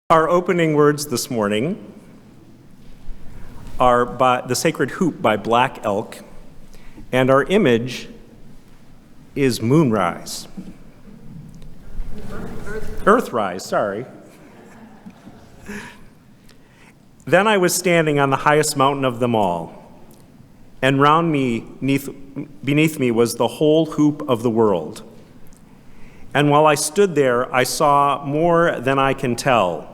Our opening words this morning are by The Sacred Hoop by Black Elk, and our image is Moonrise. Earthrise, sorry. Then I was standing on the highest mountain of them all, and round me, beneath me, was the whole hoop of the world. And while I stood there, I saw more than I can tell,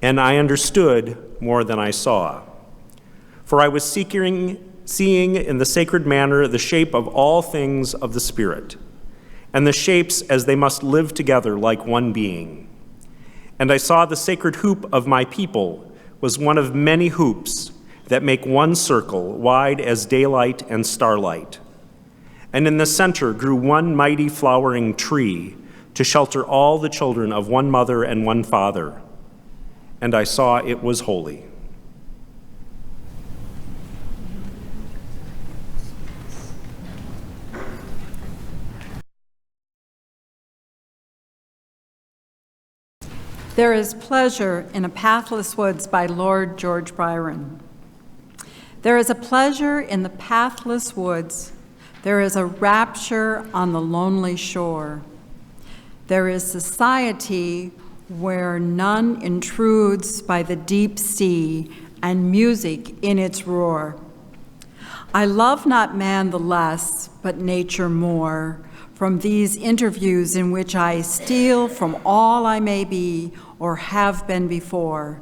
and I understood more than I saw. For I was seeing in the sacred manner the shape of all things of the Spirit, and the shapes as they must live together like one being. And I saw the sacred hoop of my people was one of many hoops that make one circle, wide as daylight and starlight. And in the center grew one mighty flowering tree to shelter all the children of one mother and one father. And I saw it was holy. There is pleasure in a pathless woods by Lord George Byron. There is a pleasure in the pathless woods. There is a rapture on the lonely shore. There is society where none intrudes by the deep sea and music in its roar. I love not man the less, but nature more, from these interviews in which I steal from all I may be or have been before,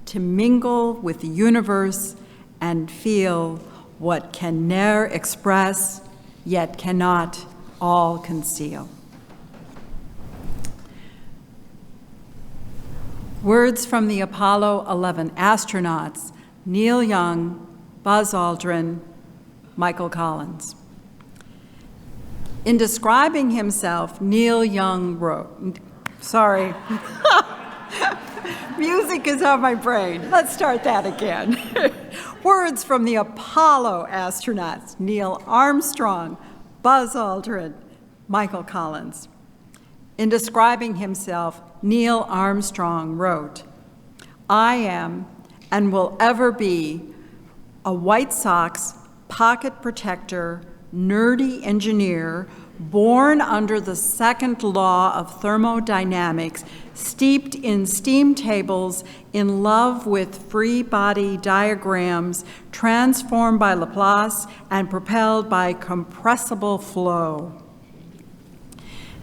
to mingle with the universe and feel what can ne'er express, yet cannot all conceal. Words from the Apollo 11 astronauts, Neil Young, Buzz Aldrin, Michael Collins. In describing himself, Neil Young wrote, sorry, music is on my brain. Let's start that again. Words from the Apollo astronauts, Neil Armstrong, Buzz Aldrin, Michael Collins. In describing himself, Neil Armstrong wrote, I am and will ever be a White Sox pocket protector, nerdy engineer, born under the second law of thermodynamics, steeped in steam tables, in love with free body diagrams, transformed by Laplace and propelled by compressible flow.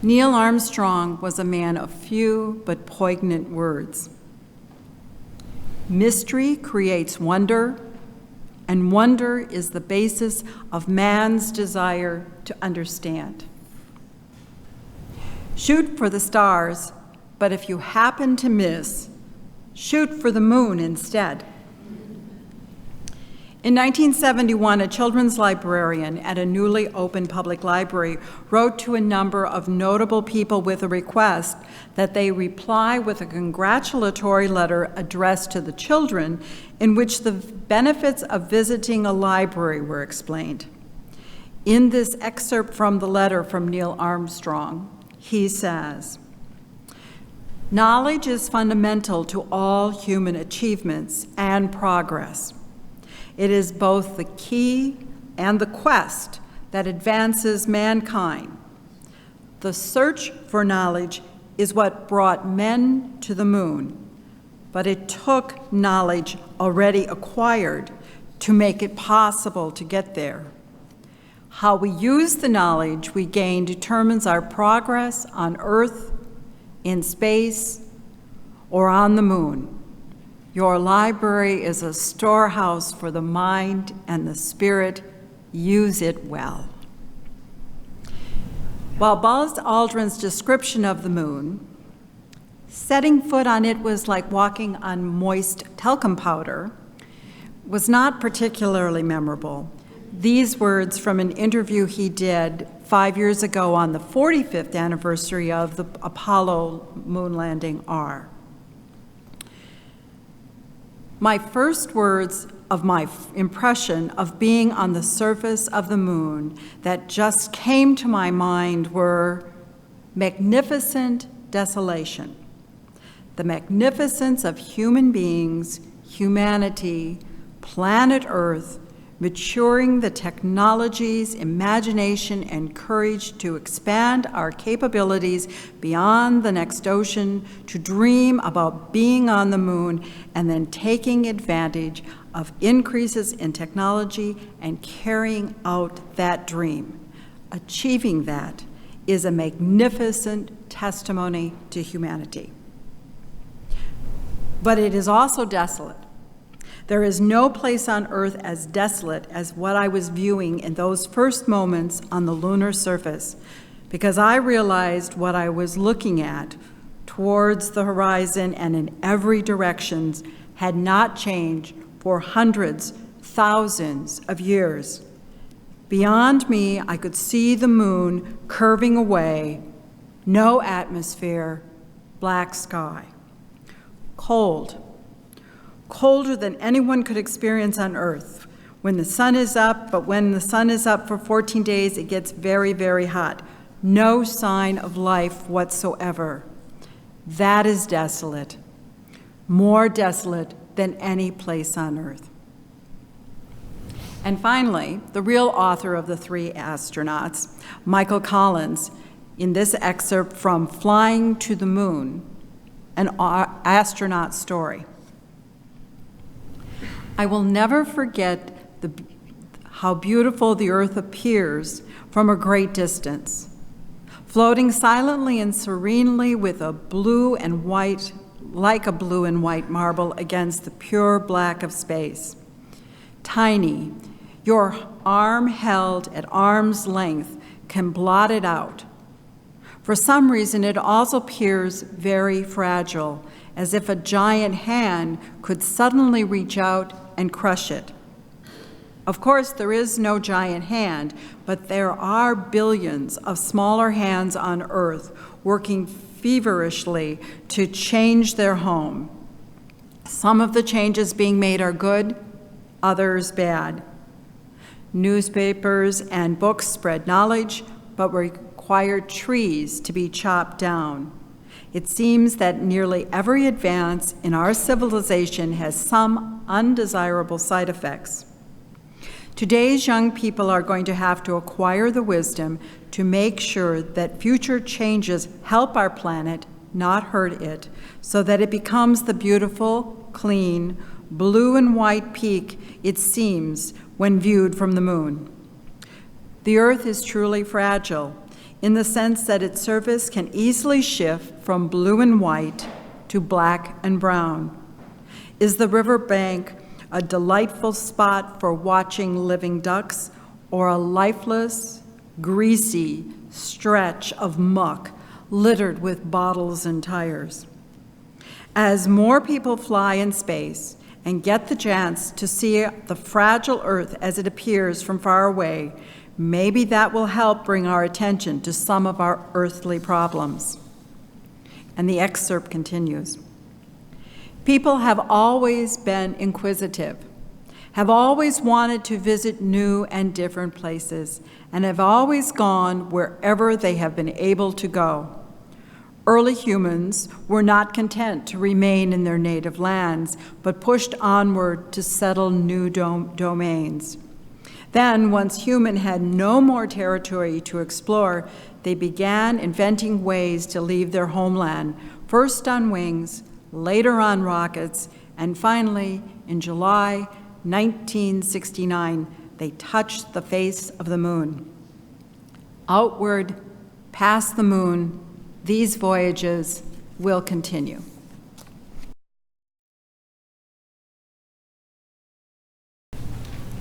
Neil Armstrong was a man of few but poignant words. Mystery creates wonder, and wonder is the basis of man's desire to understand. Shoot for the stars, but if you happen to miss, shoot for the moon instead. In 1971, a children's librarian at a newly opened public library wrote to a number of notable people with a request that they reply with a congratulatory letter addressed to the children in which the benefits of visiting a library were explained. In this excerpt from the letter from Neil Armstrong, he says, "Knowledge is fundamental to all human achievements and progress. It is both the key and the quest that advances mankind. The search for knowledge is what brought men to the moon, but it took knowledge already acquired to make it possible to get there. How we use the knowledge we gain determines our progress on Earth, in space, or on the moon. Your library is a storehouse for the mind and the spirit. Use it well." While Buzz Aldrin's description of the moon, setting foot on it was like walking on moist talcum powder, was not particularly memorable, these words from an interview he did 5 years ago on the 45th anniversary of the Apollo moon landing are, "My first words of my impression of being on the surface of the moon that just came to my mind were magnificent desolation. the magnificence of human beings, humanity, planet Earth, maturing the technologies, imagination, and courage to expand our capabilities beyond the next ocean, to dream about being on the moon, and then taking advantage of increases in technology and carrying out that dream. Achieving that is a magnificent testimony to humanity. But it is also desolate. There is no place on Earth as desolate as what I was viewing in those first moments on the lunar surface, because I realized what I was looking at towards the horizon and in every direction had not changed for hundreds, thousands of years. Beyond me, I could see the moon curving away, no atmosphere, black sky. Cold. Colder than anyone could experience on Earth. When the sun is up, but when the sun is up for 14 days, it gets very, very hot. No sign of life whatsoever. That is desolate. More desolate than any place on Earth. And finally, the real author of the three astronauts, Michael Collins, in this excerpt from Flying to the Moon, an astronaut story. I will never forget how beautiful the Earth appears from a great distance, floating silently and serenely with a blue and white, like a blue and white marble against the pure black of space. Tiny, your arm held at arm's length can blot it out. For some reason, it also appears very fragile, as if a giant hand could suddenly reach out and crush it. Of course, there is no giant hand, but there are billions of smaller hands on Earth working feverishly to change their home. Some of the changes being made are good, others bad. Newspapers and books spread knowledge, but require trees to be chopped down. It seems that nearly every advance in our civilization has some undesirable side effects. Today's young people are going to have to acquire the wisdom to make sure that future changes help our planet, not hurt it, so that it becomes the beautiful, clean, blue and white peak it seems when viewed from the moon. The Earth is truly fragile, in the sense that its surface can easily shift from blue and white to black and brown. Is the riverbank a delightful spot for watching living ducks, or a lifeless, greasy stretch of muck littered with bottles and tires? As more people fly in space and get the chance to see the fragile Earth as it appears from far away, maybe that will help bring our attention to some of our earthly problems. And the excerpt continues. People have always been inquisitive, have always wanted to visit new and different places, and have always gone wherever they have been able to go. Early humans were not content to remain in their native lands, but pushed onward to settle new domains. Then, once humans had no more territory to explore, they began inventing ways to leave their homeland, first on wings, later on rockets, and finally, in July 1969, they touched the face of the moon. Outward, past the moon, these voyages will continue.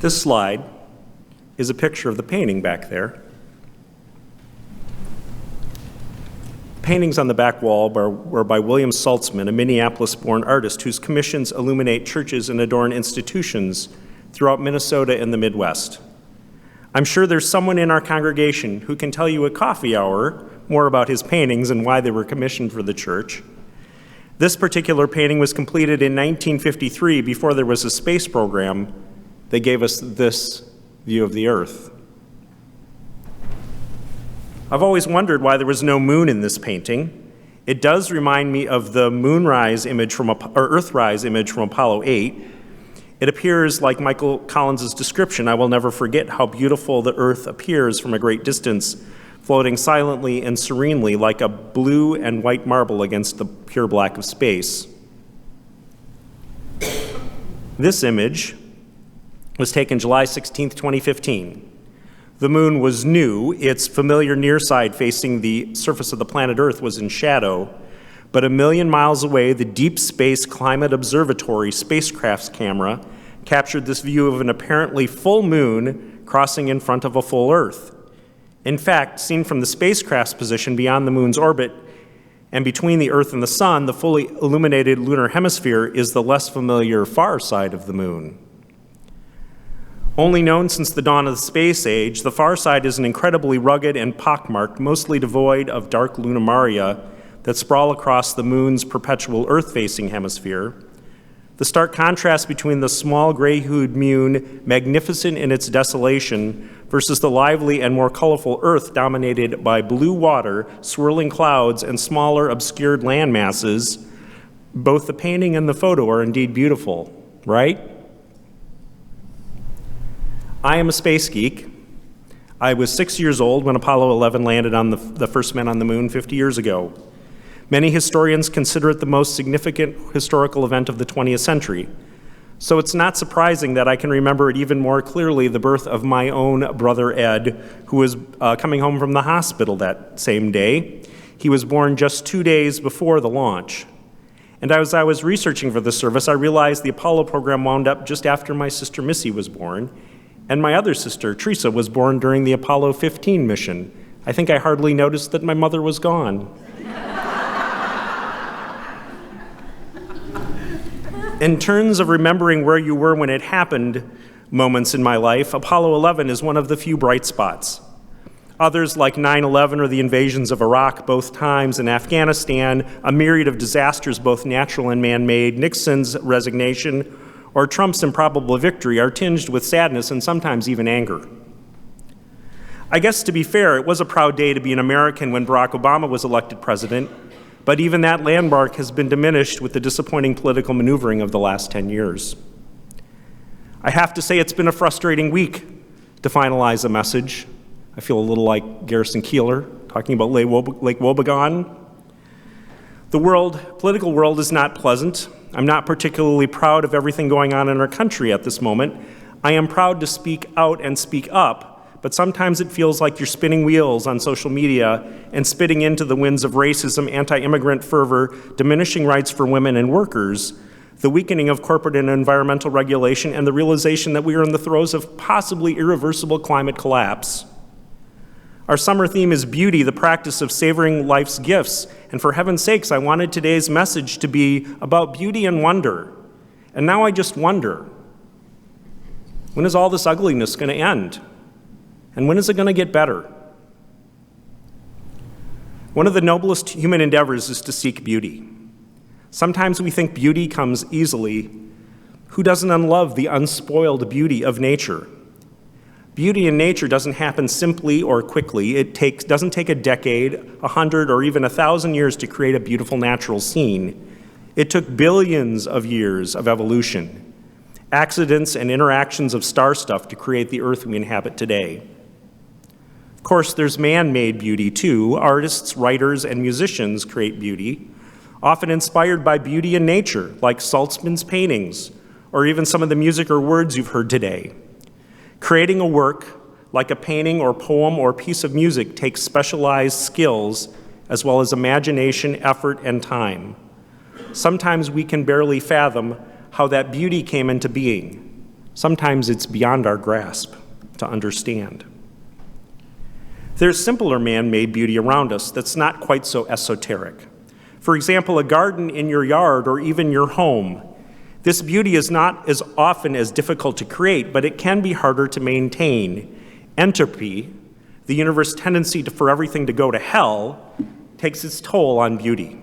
This slide is a picture of the painting back there. Paintings on the back wall were by William Saltzman, a Minneapolis-born artist whose commissions illuminate churches and adorn institutions throughout Minnesota and the Midwest. I'm sure there's someone in our congregation who can tell you at coffee hour more about his paintings and why they were commissioned for the church. This particular painting was completed in 1953 before there was a space program that gave us this view of the Earth. I've always wondered why there was no moon in this painting. It does remind me of the moonrise image or earthrise image from Apollo 8. It appears like Michael Collins' description. I will never forget how beautiful the Earth appears from a great distance, floating silently and serenely like a blue and white marble against the pure black of space. This image was taken July 16, 2015. The moon was new. Its familiar near side facing the surface of the planet Earth was in shadow, but a million miles away, the Deep Space Climate Observatory spacecraft's camera captured this view of an apparently full moon crossing in front of a full Earth. In fact, seen from the spacecraft's position beyond the moon's orbit and between the Earth and the sun, the fully illuminated lunar hemisphere is the less familiar far side of the moon. Only known since the dawn of the space age, the far side is an incredibly rugged and pockmarked, mostly devoid of dark luminaria that sprawl across the moon's perpetual Earth-facing hemisphere. The stark contrast between the small gray-hued moon, magnificent in its desolation, versus the lively and more colorful Earth dominated by blue water, swirling clouds, and smaller, obscured land masses, both the painting and the photo are indeed beautiful, right? I am a space geek. I was 6 years old when Apollo 11 landed on the first men on the moon 50 years ago. Many historians consider it the most significant historical event of the 20th century. So it's not surprising that I can remember it even more clearly, the birth of my own brother Ed, who was coming home from the hospital that same day. He was born just 2 days before the launch. And as I was researching for this service, I realized the Apollo program wound up just after my sister Missy was born. And my other sister, Teresa, was born during the Apollo 15 mission. I think I hardly noticed that my mother was gone. In terms of remembering where you were when it happened moments in my life, Apollo 11 is one of the few bright spots. Others, like 9/11 or the invasions of Iraq, both times, in Afghanistan, a myriad of disasters, both natural and man-made, Nixon's resignation, or Trump's improbable victory, are tinged with sadness and sometimes even anger. I guess, to be fair, it was a proud day to be an American when Barack Obama was elected president, but even that landmark has been diminished with the disappointing political maneuvering of the last 10 years. I have to say it's been a frustrating week to finalize a message. I feel a little like Garrison Keillor talking about Lake Wobegon. The political world is not pleasant. I'm not particularly proud of everything going on in our country at this moment. I am proud to speak out and speak up, but sometimes it feels like you're spinning wheels on social media and spitting into the winds of racism, anti-immigrant fervor, diminishing rights for women and workers, the weakening of corporate and environmental regulation, and the realization that we are in the throes of possibly irreversible climate collapse. Our summer theme is beauty, the practice of savoring life's gifts. And for heaven's sakes, I wanted today's message to be about beauty and wonder. And now I just wonder, when is all this ugliness going to end? And when is it going to get better? One of the noblest human endeavors is to seek beauty. Sometimes we think beauty comes easily. Who doesn't unlove the unspoiled beauty of nature? Beauty in nature doesn't happen simply or quickly. It doesn't take a decade, 100, or even 1,000 years to create a beautiful natural scene. It took billions of years of evolution, accidents and interactions of star stuff to create the Earth we inhabit today. Of course, there's man-made beauty too. Artists, writers, and musicians create beauty, often inspired by beauty in nature, like Saltzman's paintings, or even some of the music or words you've heard today. Creating a work, like a painting or poem or piece of music, takes specialized skills as well as imagination, effort, and time. Sometimes we can barely fathom how that beauty came into being. Sometimes it's beyond our grasp to understand. There's simpler man-made beauty around us that's not quite so esoteric. For example, a garden in your yard or even your home. This beauty is not as often as difficult to create, but it can be harder to maintain. Entropy, the universe's tendency for everything to go to hell, takes its toll on beauty.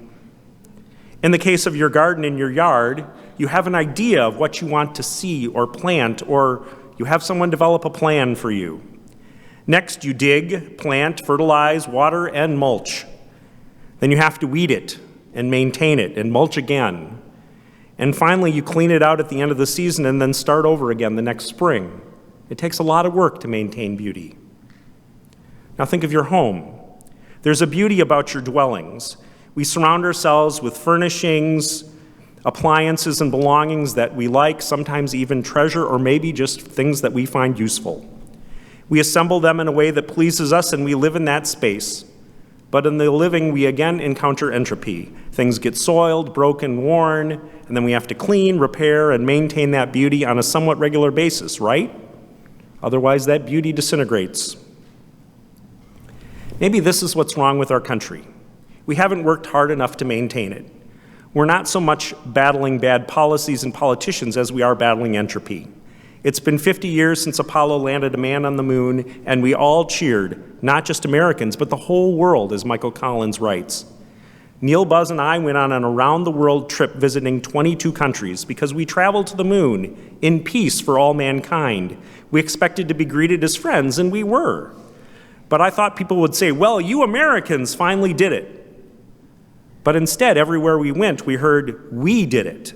In the case of your garden in your yard, you have an idea of what you want to see or plant, or you have someone develop a plan for you. Next, you dig, plant, fertilize, water, and mulch. Then you have to weed it and maintain it and mulch again. And finally, you clean it out at the end of the season and then start over again the next spring. It takes a lot of work to maintain beauty. Now think of your home. There's a beauty about your dwellings. We surround ourselves with furnishings, appliances, and belongings that we like, sometimes even treasure, or maybe just things that we find useful. We assemble them in a way that pleases us, and we live in that space. But in the living, we again encounter entropy. Things get soiled, broken, worn, and then we have to clean, repair, and maintain that beauty on a somewhat regular basis, right? Otherwise, that beauty disintegrates. Maybe this is what's wrong with our country. We haven't worked hard enough to maintain it. We're not so much battling bad policies and politicians as we are battling entropy. It's been 50 years since Apollo landed a man on the moon, and we all cheered, not just Americans, but the whole world, as Michael Collins writes. Neil, Buzz, and I went on an around-the-world trip visiting 22 countries because we traveled to the moon in peace for all mankind. We expected to be greeted as friends, and we were. But I thought people would say, well, you Americans finally did it. But instead, everywhere we went, we heard, we did it.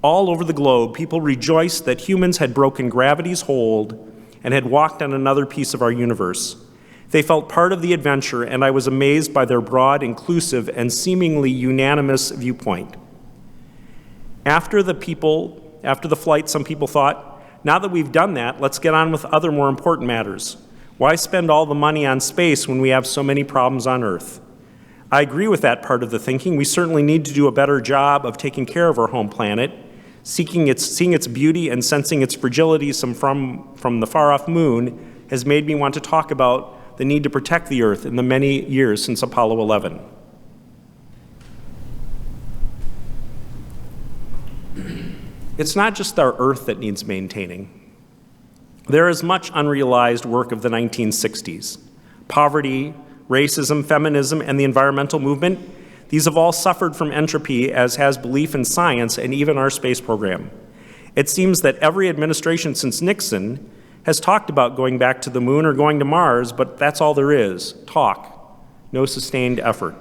All over the globe, people rejoiced that humans had broken gravity's hold and had walked on another piece of our universe. They felt part of the adventure, and I was amazed by their broad, inclusive, and seemingly unanimous viewpoint. After the flight, some people thought, now that we've done that, let's get on with other more important matters. Why spend all the money on space when we have so many problems on Earth? I agree with that part of the thinking. We certainly need to do a better job of taking care of our home planet, seeing its beauty and sensing its fragility from the far-off moon has made me want to talk about the need to protect the Earth in the many years since Apollo 11. It's not just our Earth that needs maintaining. There is much unrealized work of the 1960s. Poverty, racism, feminism, and the environmental movement, these have all suffered from entropy, as has belief in science and even our space program. It seems that every administration since Nixon has talked about going back to the moon or going to Mars, but that's all there is, talk, no sustained effort.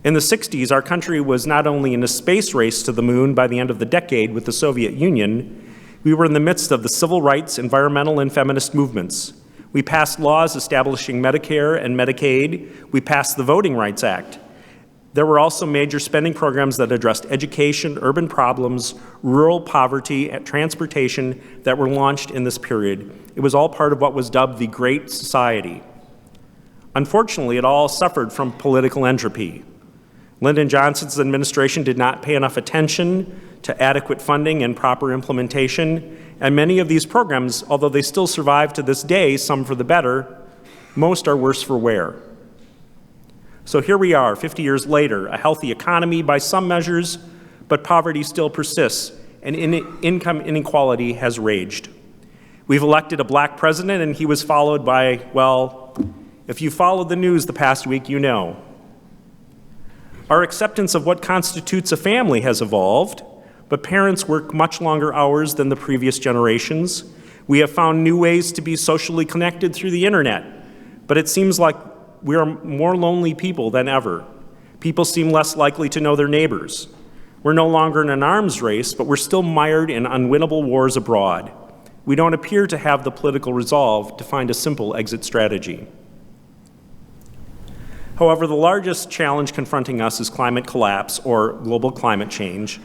In the 60s, our country was not only in a space race to the moon by the end of the decade with the Soviet Union, we were in the midst of the civil rights, environmental, and feminist movements. We passed laws establishing Medicare and Medicaid. We passed the Voting Rights Act. There were also major spending programs that addressed education, urban problems, rural poverty, and transportation that were launched in this period. It was all part of what was dubbed the Great Society. Unfortunately, it all suffered from political entropy. Lyndon Johnson's administration did not pay enough attention to adequate funding and proper implementation, and many of these programs, although they still survive to this day, some for the better, most are worse for wear. So here we are, 50 years later, a healthy economy by some measures, but poverty still persists, and income inequality has raged. We've elected a black president, and he was followed by, well, if you followed the news the past week, you know. Our acceptance of what constitutes a family has evolved, but parents work much longer hours than the previous generations. We have found new ways to be socially connected through the internet, but it seems like we are more lonely people than ever. People seem less likely to know their neighbors. We're no longer in an arms race, but we're still mired in unwinnable wars abroad. We don't appear to have the political resolve to find a simple exit strategy. However, the largest challenge confronting us is climate collapse, or global climate change.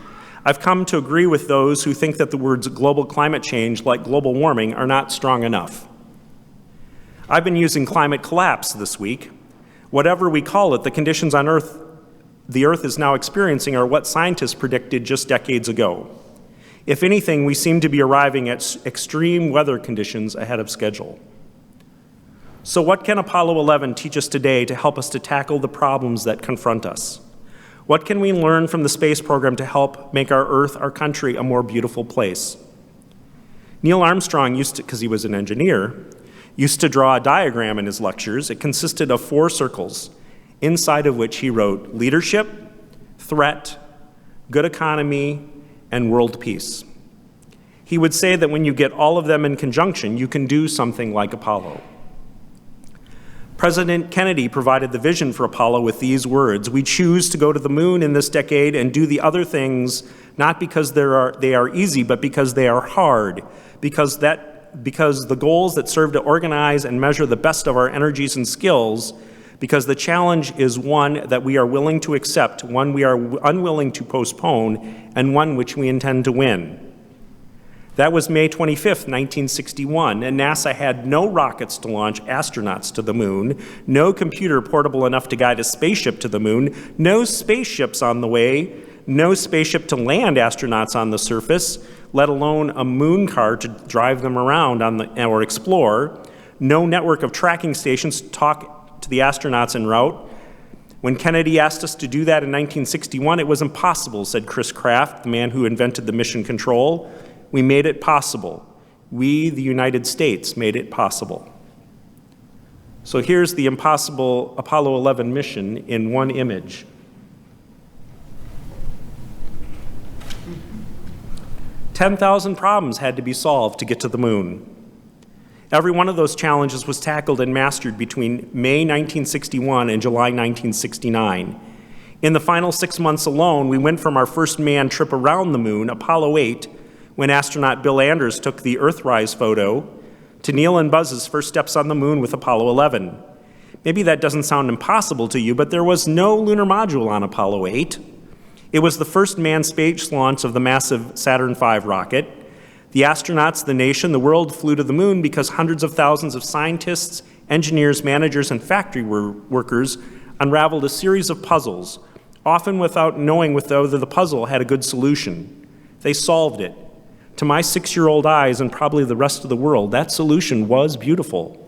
I've come to agree with those who think that the words global climate change, like global warming, are not strong enough. I've been using climate collapse this week. Whatever we call it, the conditions on Earth, the Earth is now experiencing are what scientists predicted just decades ago. If anything, we seem to be arriving at extreme weather conditions ahead of schedule. So what can Apollo 11 teach us today to help us to tackle the problems that confront us? What can we learn from the space program to help make our Earth, our country, a more beautiful place? Neil Armstrong used to, because he was an engineer, used to draw a diagram in his lectures. It consisted of 4 circles, inside of which he wrote leadership, threat, good economy, and world peace. He would say that when you get all of them in conjunction, you can do something like Apollo. President Kennedy provided the vision for Apollo with these words: "We choose to go to the moon in this decade and do the other things not because they are easy, but because they are hard, because the goals that serve to organize and measure the best of our energies and skills, because the challenge is one that we are willing to accept, one we are unwilling to postpone, and one which we intend to win." That was May 25th, 1961, and NASA had no rockets to launch astronauts to the moon, no computer portable enough to guide a spaceship to the moon, no spaceships on the way, no spaceship to land astronauts on the surface, let alone a moon car to drive them around or explore, no network of tracking stations to talk to the astronauts en route. When Kennedy asked us to do that in 1961, it was impossible, said Chris Kraft, the man who invented the mission control. We made it possible. We, the United States, made it possible. So here's the impossible Apollo 11 mission in one image. "10,000 problems had to be solved to get to the moon. Every one of those challenges was tackled and mastered between May 1961 and July 1969. In the final 6 months alone, we went from our first manned trip around the moon, Apollo 8, when astronaut Bill Anders took the Earthrise photo, to Neil and Buzz's first steps on the moon with Apollo 11. Maybe that doesn't sound impossible to you, but there was no lunar module on Apollo 8. It was the first manned space launch of the massive Saturn V rocket. The astronauts, the nation, the world flew to the moon because hundreds of thousands of scientists, engineers, managers, and factory workers unraveled a series of puzzles, often without knowing whether the puzzle had a good solution. They solved it. To my 6-year-old eyes, and probably the rest of the world, that solution was beautiful.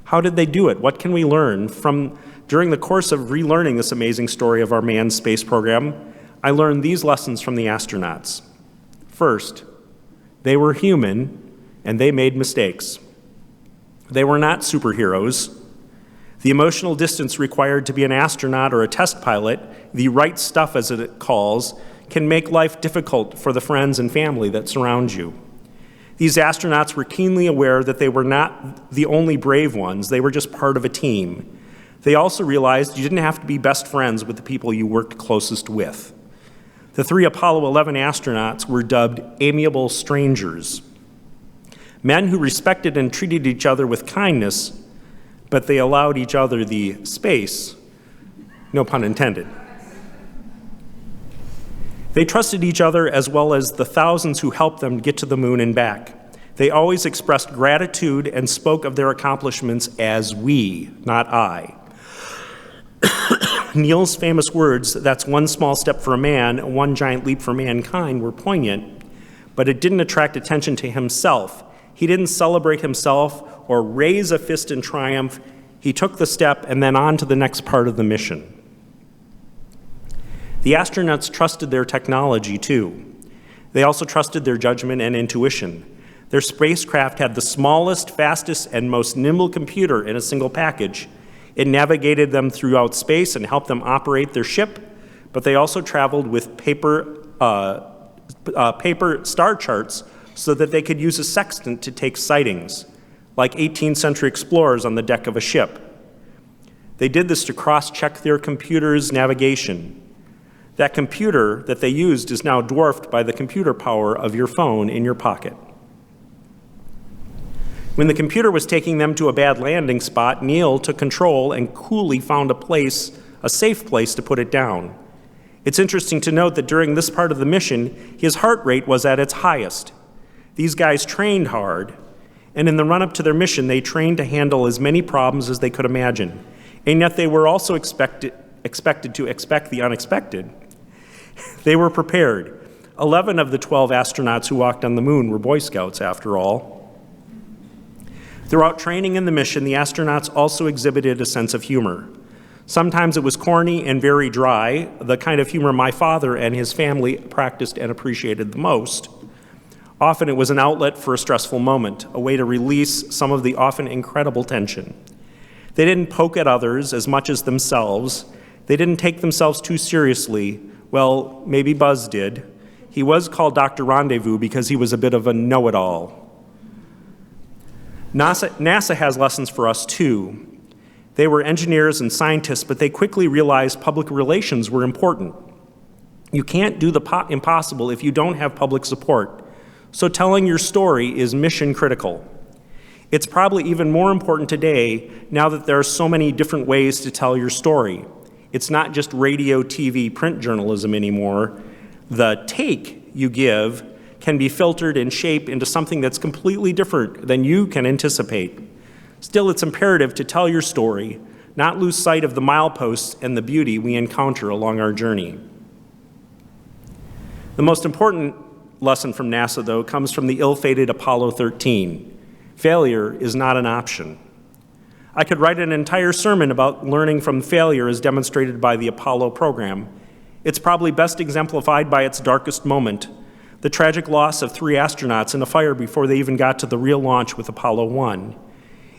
How did they do it? What can we learn from? During the course of relearning this amazing story of our manned space program, I learned these lessons from the astronauts. First, they were human, and they made mistakes. They were not superheroes. The emotional distance required to be an astronaut or a test pilot, the right stuff as it calls, can make life difficult for the friends and family that surround you. These astronauts were keenly aware that they were not the only brave ones, they were just part of a team. They also realized you didn't have to be best friends with the people you worked closest with. The 3 Apollo 11 astronauts were dubbed amiable strangers, men who respected and treated each other with kindness, but they allowed each other the space, no pun intended. They trusted each other as well as the thousands who helped them get to the moon and back. They always expressed gratitude and spoke of their accomplishments as we, not I. Neil's famous words, "That's one small step for a man, one giant leap for mankind," were poignant, but it didn't attract attention to himself. He didn't celebrate himself or raise a fist in triumph. He took the step and then on to the next part of the mission. The astronauts trusted their technology, too. They also trusted their judgment and intuition. Their spacecraft had the smallest, fastest, and most nimble computer in a single package. It navigated them throughout space and helped them operate their ship, but they also traveled with paper star charts so that they could use a sextant to take sightings, like 18th century explorers on the deck of a ship. They did this to cross-check their computer's navigation. That computer that they used is now dwarfed by the computer power of your phone in your pocket. When the computer was taking them to a bad landing spot, Neil took control and coolly found a safe place to put it down. It's interesting to note that during this part of the mission, his heart rate was at its highest. These guys trained hard, and in the run-up to their mission, they trained to handle as many problems as they could imagine. And yet they were also expected to expect the unexpected. They were prepared. 11 of the 12 astronauts who walked on the moon were Boy Scouts, after all. Throughout training and the mission, the astronauts also exhibited a sense of humor. Sometimes it was corny and very dry, the kind of humor my father and his family practiced and appreciated the most. Often it was an outlet for a stressful moment, a way to release some of the often incredible tension. They didn't poke at others as much as themselves. They didn't take themselves too seriously. Well, maybe Buzz did. He was called Dr. Rendezvous because he was a bit of a know-it-all. NASA has lessons for us too. They were engineers and scientists, but they quickly realized public relations were important. You can't do the impossible if you don't have public support. So telling your story is mission critical. It's probably even more important today now that there are so many different ways to tell your story. It's not just radio, TV, print journalism anymore. The take you give can be filtered and shaped into something that's completely different than you can anticipate. Still, it's imperative to tell your story, not lose sight of the mileposts and the beauty we encounter along our journey. The most important lesson from NASA, though, comes from the ill-fated Apollo 13. Failure is not an option. I could write an entire sermon about learning from failure as demonstrated by the Apollo program. It's probably best exemplified by its darkest moment, the tragic loss of 3 astronauts in a fire before they even got to the real launch with Apollo 1.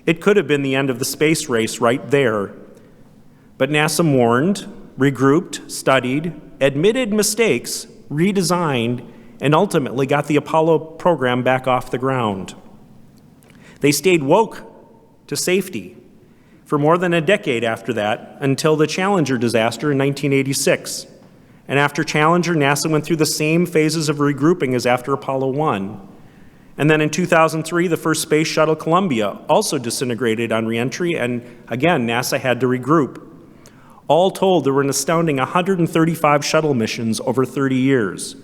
It could have been the end of the space race right there. But NASA mourned, regrouped, studied, admitted mistakes, redesigned, and ultimately got the Apollo program back off the ground. They stayed woke to safety for more than a decade after that, until the Challenger disaster in 1986. And after Challenger, NASA went through the same phases of regrouping as after Apollo 1. And then in 2003, the first space shuttle Columbia also disintegrated on reentry, and again, NASA had to regroup. All told, there were an astounding 135 shuttle missions over 30 years.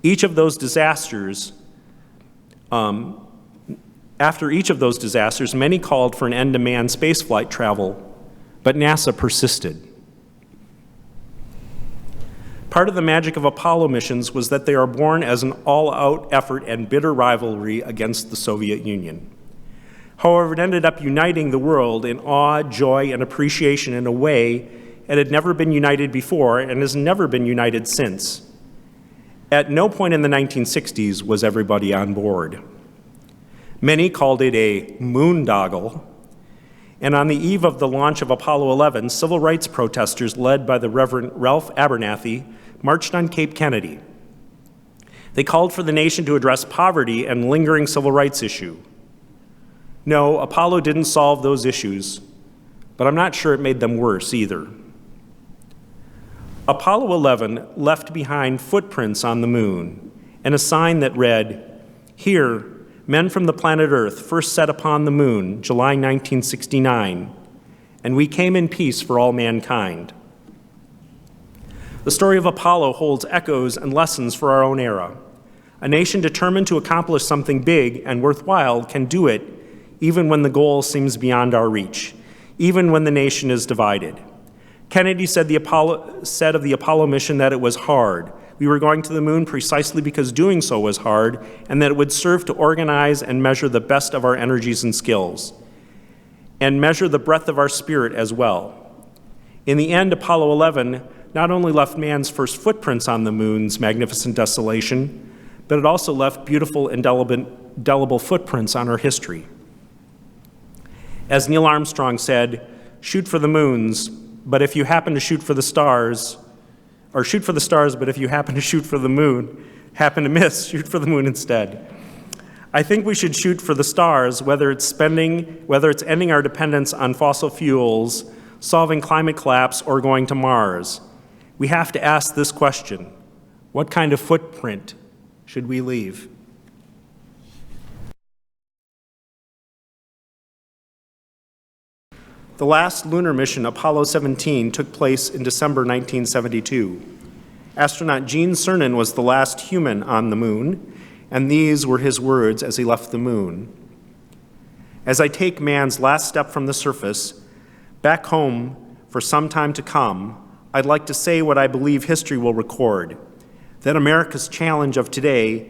Each of those disasters, after each of those disasters, many called for an end to manned spaceflight travel, but NASA persisted. Part of the magic of Apollo missions was that they are born as an all-out effort and bitter rivalry against the Soviet Union. However, it ended up uniting the world in awe, joy, and appreciation in a way it had never been united before and has never been united since. At no point in the 1960s was everybody on board. Many called it a moondoggle, and on the eve of the launch of Apollo 11, civil rights protesters led by the Reverend Ralph Abernathy marched on Cape Kennedy. They called for the nation to address poverty and lingering civil rights issue. No, Apollo didn't solve those issues, but I'm not sure it made them worse either. Apollo 11 left behind footprints on the moon and a sign that read, "Here, men from the planet Earth first set upon the moon, July 1969, and we came in peace for all mankind." The story of Apollo holds echoes and lessons for our own era. A nation determined to accomplish something big and worthwhile can do it even when the goal seems beyond our reach, even when the nation is divided. Kennedy said of the Apollo mission that it was hard. We were going to the moon precisely because doing so was hard, and that it would serve to organize and measure the best of our energies and skills, and measure the breadth of our spirit as well. In the end, Apollo 11 not only left man's first footprints on the moon's magnificent desolation, but it also left beautiful, indelible footprints on our history. As Neil Armstrong said, "Shoot for the moons, but if you happen to shoot for the stars, or shoot for the stars, but if you happen to shoot for the moon, happen to miss, shoot for the moon instead." I think we should shoot for the stars, whether it's ending our dependence on fossil fuels, solving climate collapse, or going to Mars. We have to ask this question: what kind of footprint should we leave? The last lunar mission, Apollo 17, took place in December 1972. Astronaut Gene Cernan was the last human on the moon, and these were his words as he left the moon. "As I take man's last step from the surface, back home for some time to come, I'd like to say what I believe history will record, that America's challenge of today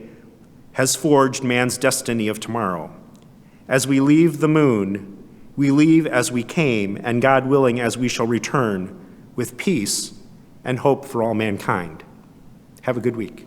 has forged man's destiny of tomorrow. As we leave the moon, we leave as we came, and God willing, as we shall return, with peace and hope for all mankind." Have a good week.